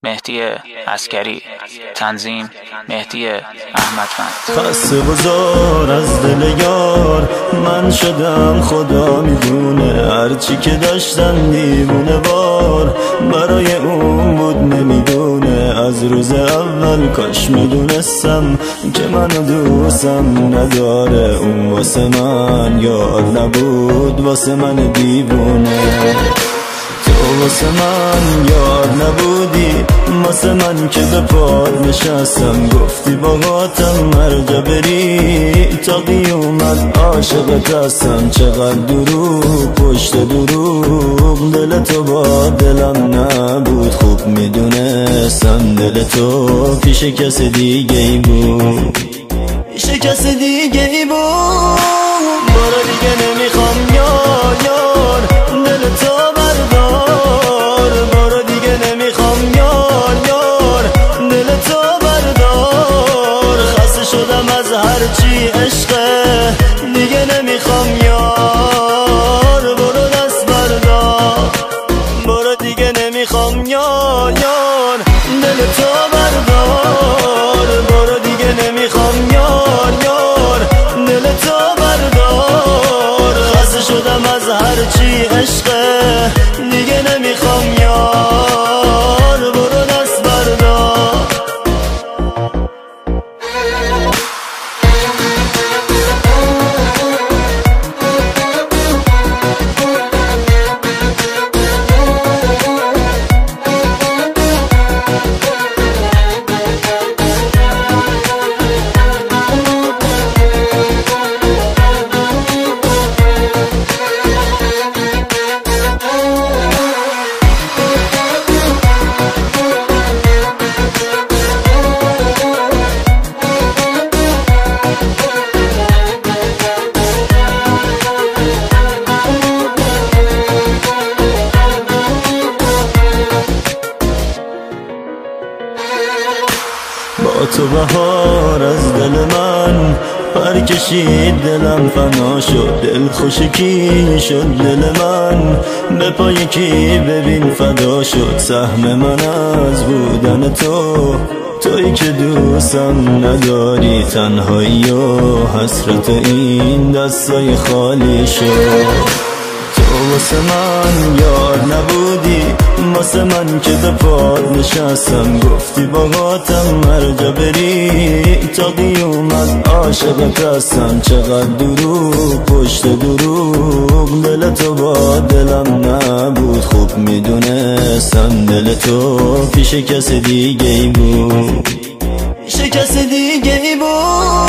مهدی عسکری، تنظیم مهدی احمدوند. خسته بزار از دل یار من شدم، خدا میدونه هرچی که داشتم دیوونه وار برای اون بود نمیدونه. از روز اول کاش میدونستم که منو دوستم نداره. اون واسه من یار نبود، واسه من دیوونه. تو واسه من یار نبودی، واسه من که به پاد نشستم. گفتی باهاتم هر جا بری تا قیامت عاشقت هستم. چقدر دروغ پشت دروغ، دل تو با دلم نبود. خوب میدونستم دل تو پیش کس دیگه ای بود، پیش کس دیگه ای بود. برو دیگه نمیخوام یار دل تو بردار. برو دیگه نمیخوام یار دل تو بردار. خسته شدم از هرچی عشقه، دیگه نمیخوام یار. برو دست بردار. برو دیگه نمیخوام یار دل تو بردار. برو دیگه نمیخوام یار دل تو بردار. خسته شدم از هرچی عشقه، دیگه نمیخوام یار. برو دست بردار. با تو بهار از دل من پر کشید، دلم فنا شد. دل خوشکی شد دل من، به پای کی ببین فدا شد. سهم من از بودن تو، تویی که دوستم نداری. تنهایی و حسرت این دستای خالی شد. تو واسه من یار نبودی، واسه من که به پاد نشستم. گفتی باهاتم هر جا بری تا قیامت عاشقت هستم. چقدر دروغ پشت دروغ، دل تو با دلم نبود. خوب میدونستم دل تو پیش کس دیگه ای بود، پیش کس دیگه ای بود.